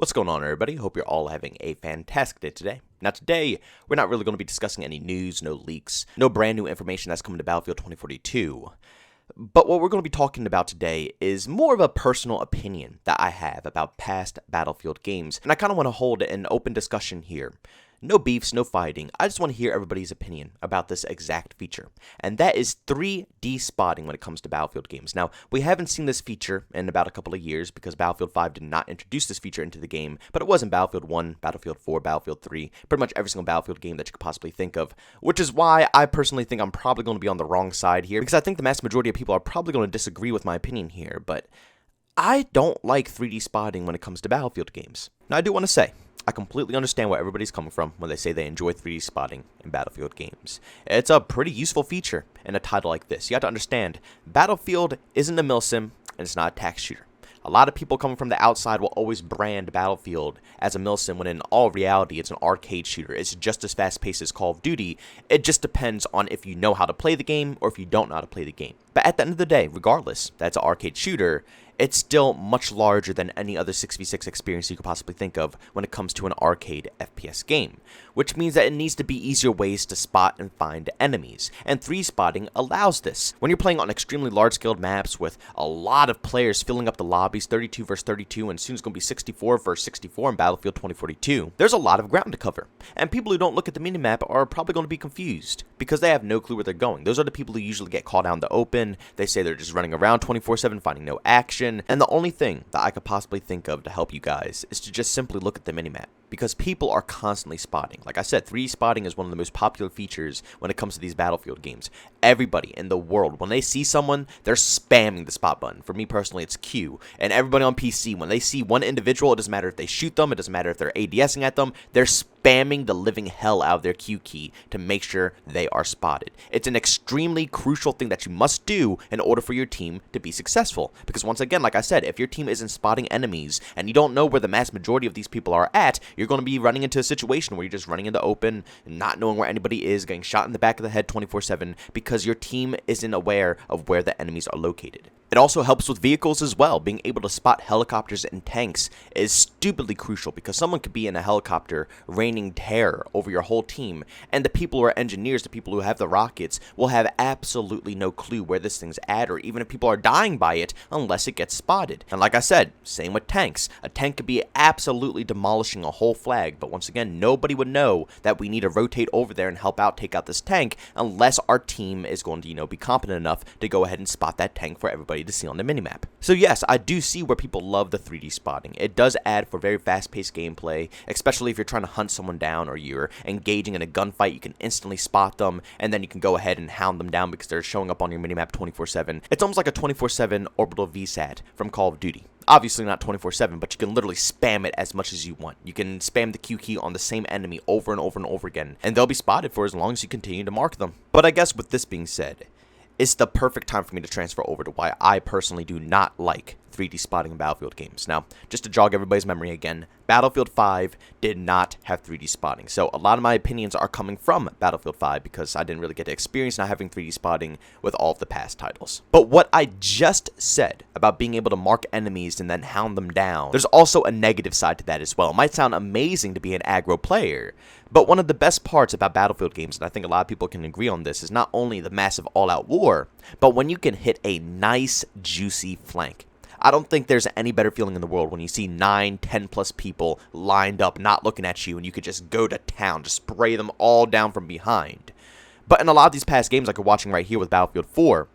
What's going on, everybody? Hope you're all having a fantastic day today. Now today, we're not really going to be discussing any news, no leaks, no brand new information that's coming to Battlefield 2042. But what we're going to be talking about today is more of a personal opinion that I have about past Battlefield games. And I kind of want to hold an open discussion here. No beefs, no fighting. I just want to hear everybody's opinion about this exact feature. And that is 3D spotting when it comes to Battlefield games. Now, we haven't seen this feature in about a couple of years because Battlefield 5 did not introduce this feature into the game. But it was in Battlefield 1, Battlefield 4, Battlefield 3, pretty much every single Battlefield game that you could possibly think of. Which is why I personally think I'm probably going to be on the wrong side here. Because I think the vast majority of people are probably going to disagree with my opinion here. But I don't like 3D spotting when it comes to Battlefield games. Now, I do want to say, I completely understand where everybody's coming from when they say they enjoy 3D spotting in Battlefield games. It's a pretty useful feature in a title like this. You have to understand, Battlefield isn't a milsim, and it's not a tax shooter. A lot of people coming from the outside will always brand Battlefield as a milsim when in all reality it's an arcade shooter. It's just as fast-paced as Call of Duty. It just depends on if you know how to play the game or if you don't know how to play the game. But at the end of the day, regardless, that's an arcade shooter. It's still much larger than any other 6v6 experience you could possibly think of when it comes to an arcade FPS game, which means that it needs to be easier ways to spot and find enemies, and 3D spotting allows this. When you're playing on extremely large-scaled maps with a lot of players filling up the lobbies, 32 versus 32, and soon it's going to be 64 versus 64 in Battlefield 2042, there's a lot of ground to cover, and people who don't look at the minimap are probably going to be confused, because they have no clue where they're going. Those are the people who usually get caught out in the open. They say they're just running around 24/7 finding no action. And the only thing that I could possibly think of to help you guys is to just simply look at the minimap, because people are constantly spotting. Like I said, 3D spotting is one of the most popular features when it comes to these Battlefield games. Everybody in the world, when they see someone, they're spamming the spot button. For me personally, it's Q. And everybody on PC, when they see one individual, it doesn't matter if they shoot them, it doesn't matter if they're ADSing at them, they're spamming the living hell out of their Q key to make sure they are spotted. It's an extremely crucial thing that you must do in order for your team to be successful. Because once again, like I said, if your team isn't spotting enemies and you don't know where the mass majority of these people are at, you're going to be running into a situation where you're just running in the open, not knowing where anybody is, getting shot in the back of the head 24/7 because your team isn't aware of where the enemies are located. It also helps with vehicles as well. Being able to spot helicopters and tanks is stupidly crucial because someone could be in a helicopter raining terror over your whole team, and the people who are engineers, the people who have the rockets, will have absolutely no clue where this thing's at, or even if people are dying by it unless it gets spotted. And like I said, same with tanks. A tank could be absolutely demolishing a whole flag, but once again, nobody would know that we need to rotate over there and help out take out this tank unless our team is going to, be competent enough to go ahead and spot that tank for everybody to see on the minimap. So yes, I do see where people love the 3D spotting. It does add for very fast-paced gameplay, especially if you're trying to hunt someone down or you're engaging in a gunfight. You can instantly spot them, and then you can go ahead and hound them down because they're showing up on your minimap 24/7. It's almost like a 24/7 orbital VSAT from Call of Duty. Obviously not 24/7, but you can literally spam it as much as you want. You can spam the Q key on the same enemy over and over and over again, and they'll be spotted for as long as you continue to mark them. But I guess with this being said, it's the perfect time for me to transfer over to why I personally do not like 3D spotting in Battlefield games. Now, just to jog everybody's memory again, Battlefield 5 did not have 3D spotting. So a lot of my opinions are coming from Battlefield 5 because I didn't really get to experience not having 3D spotting with all of the past titles. But what I just said about being able to mark enemies and then hound them down, there's also a negative side to that as well. It might sound amazing to be an aggro player, but one of the best parts about Battlefield games, and I think a lot of people can agree on this, is not only the massive all-out war, but when you can hit a nice, juicy flank. I don't think there's any better feeling in the world when you see 9, 10 plus people lined up, not looking at you, and you could just go to town, just spray them all down from behind. But in a lot of these past games, like we're watching right here with Battlefield 4,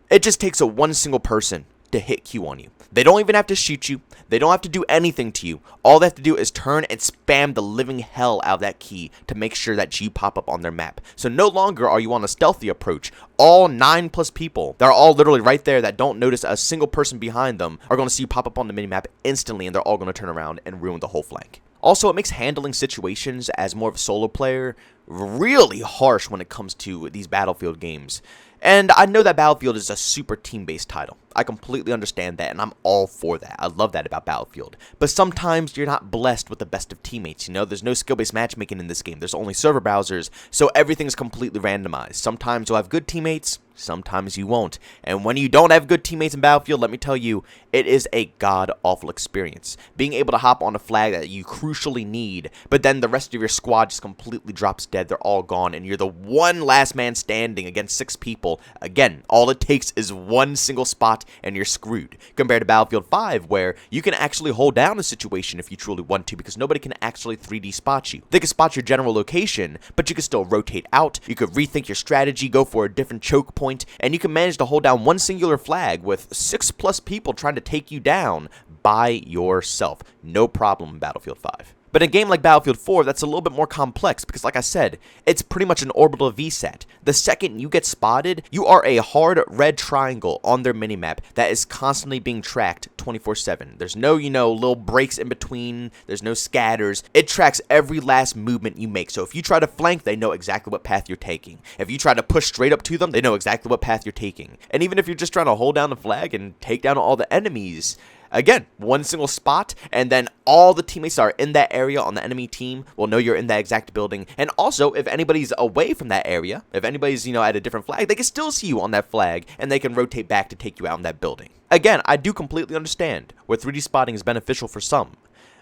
it just takes one single person to hit Q on you. They don't even have to shoot you. They don't have to do anything to you. All they have to do is turn and spam the living hell out of that key to make sure that you pop up on their map. So no longer are you on a stealthy approach. All 9 plus people, they're all literally right there that don't notice a single person behind them, are going to see you pop up on the minimap instantly, and they're all going to turn around and ruin the whole flank. Also, it makes handling situations as more of a solo player really harsh when it comes to these Battlefield games. And I know that Battlefield is a super team-based title. I completely understand that, and I'm all for that. I love that about Battlefield. But sometimes you're not blessed with the best of teammates, you know? There's no skill-based matchmaking in this game. There's only server browsers, so everything's completely randomized. Sometimes you'll have good teammates, sometimes you won't. And when you don't have good teammates in Battlefield, let me tell you, it is a god-awful experience. Being able to hop on a flag that you crucially need, but then the rest of your squad just completely drops dead, they're all gone, and you're the one last man standing against 6 people. Again, all it takes is one single spot and you're screwed. Compared to Battlefield 5, where you can actually hold down a situation if you truly want to, because nobody can actually 3D spot you. They can spot your general location, but you can still rotate out, you could rethink your strategy, go for a different choke point, and you can manage to hold down one singular flag with 6+ people trying to take you down by yourself. No problem in Battlefield 5. But in a game like Battlefield 4, that's a little bit more complex because, like I said, it's pretty much an orbital VSAT. The second you get spotted, you are a hard red triangle on their minimap that is constantly being tracked 24/7. There's no, little breaks in between. There's no scatters. It tracks every last movement you make. So if you try to flank, they know exactly what path you're taking. If you try to push straight up to them, they know exactly what path you're taking. And even if you're just trying to hold down the flag and take down all the enemies, again, one single spot, and then all the teammates that are in that area on the enemy team will know you're in that exact building. And also, if anybody's away from that area, if anybody's, at a different flag, they can still see you on that flag, and they can rotate back to take you out in that building. Again, I do completely understand where 3D spotting is beneficial for some,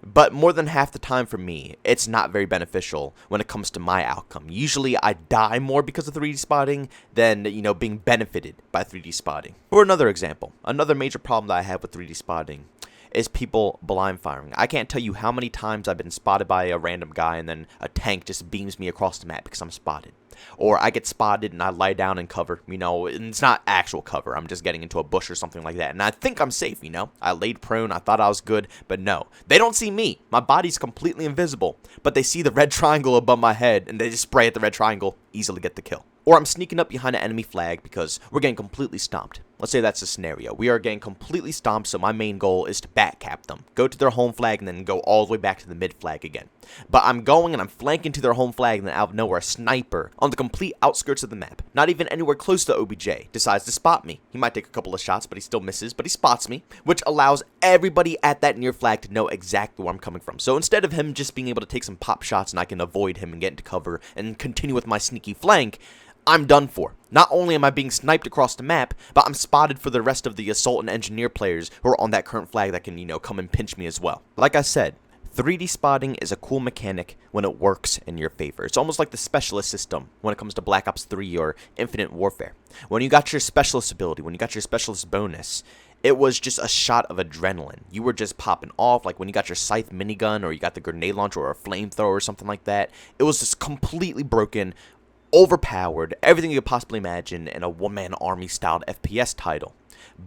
but more than half the time for me, it's not very beneficial when it comes to my outcome. Usually, I die more because of 3D spotting than, being benefited by 3D spotting. For another example, another major problem that I have with 3D spotting is people blind firing. I can't tell you how many times I've been spotted by a random guy and then a tank just beams me across the map because I'm spotted. Or I get spotted and I lie down in cover, and it's not actual cover. I'm just getting into a bush or something like that. And I think I'm safe, I laid prone, I thought I was good, but no. They don't see me. My body's completely invisible, but they see the red triangle above my head and they just spray at the red triangle, easily get the kill. Or I'm sneaking up behind an enemy flag because we're getting completely stomped. Let's say that's the scenario. We are getting completely stomped, so my main goal is to backcap them. Go to their home flag and then go all the way back to the mid flag again. But I'm going and I'm flanking to their home flag, and then out of nowhere, a sniper on the complete outskirts of the map, not even anywhere close to OBJ, decides to spot me. He might take a couple of shots, but he still misses, but he spots me, which allows everybody at that near flag to know exactly where I'm coming from. So instead of him just being able to take some pop shots and I can avoid him and get into cover and continue with my sneaky flank, I'm done for. Not only am I being sniped across the map, but I'm spotted for the rest of the assault and engineer players who are on that current flag that can, come and pinch me as well. Like I said, 3D spotting is a cool mechanic when it works in your favor. It's almost like the specialist system when it comes to Black Ops 3 or Infinite Warfare. When you got your specialist ability, when you got your specialist bonus, it was just a shot of adrenaline. You were just popping off, like when you got your scythe minigun or you got the grenade launcher or a flamethrower or something like that. It was just completely broken, overpowered, everything you could possibly imagine in a one-man army-styled FPS title.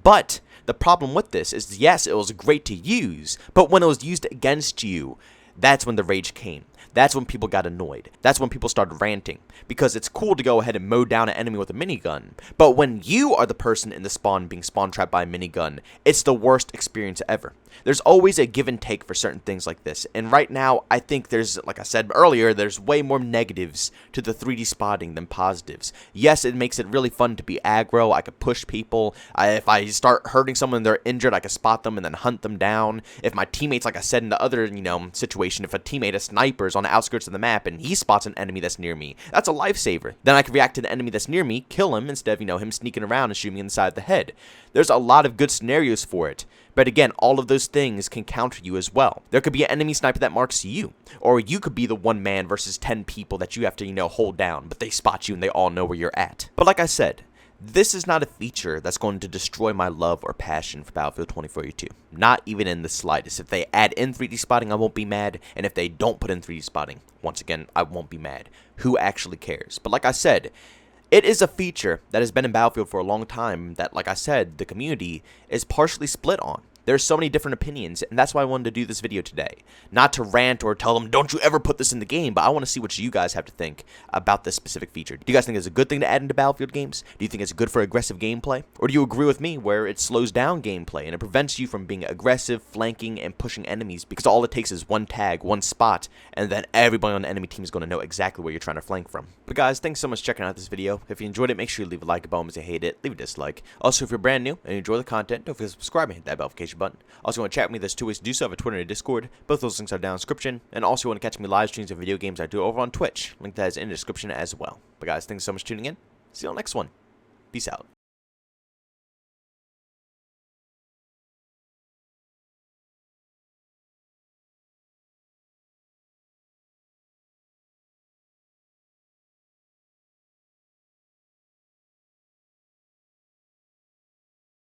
But the problem with this is, yes, it was great to use, but when it was used against you, that's when the rage came. That's when people got annoyed. That's when people started ranting. Because it's cool to go ahead and mow down an enemy with a minigun, but when you are the person in the spawn being spawn trapped by a minigun, it's the worst experience ever. There's always a give and take for certain things like this, and right now, I think there's, like I said earlier, there's way more negatives to the 3D spotting than positives. Yes, it makes it really fun to be aggro. I could push people. If I start hurting someone and they're injured, I can spot them and then hunt them down. If my teammates, like I said in the other, situation, if a teammate, a sniper, is on the outskirts of the map and he spots an enemy that's near me, that's a lifesaver. Then I can react to the enemy that's near me, kill him, instead of, him sneaking around and shooting me in the side of the head. There's a lot of good scenarios for it. But again, all of those things can counter you as well. There could be an enemy sniper that marks you, or you could be the one man versus 10 people that you have to, hold down, but they spot you and they all know where you're at. But like I said, this is not a feature that's going to destroy my love or passion for Battlefield 2042. Not even in the slightest. If they add in 3D spotting, I won't be mad. And if they don't put in 3D spotting, once again, I won't be mad. Who actually cares? But like I said, it is a feature that has been in Battlefield for a long time that, like I said, the community is partially split on. There's so many different opinions, and that's why I wanted to do this video today. Not to rant or tell them, don't you ever put this in the game, but I want to see what you guys have to think about this specific feature. Do you guys think it's a good thing to add into Battlefield games? Do you think it's good for aggressive gameplay? Or do you agree with me where it slows down gameplay and it prevents you from being aggressive, flanking, and pushing enemies because all it takes is one tag, one spot, and then everybody on the enemy team is going to know exactly where you're trying to flank from. But guys, thanks so much for checking out this video. If you enjoyed it, make sure you leave a like above. If you hate it, leave a dislike. Also, if you're brand new and you enjoy the content, don't forget to subscribe and hit that notification button. Also, want to chat with me, there's two ways to do so. I have a Twitter and a Discord. Both those links are down in the description. And also, want to catch me live streams of video games I do over on Twitch. Link that is in the description as well. But guys, thanks so much for tuning in. See you on the next one. Peace out.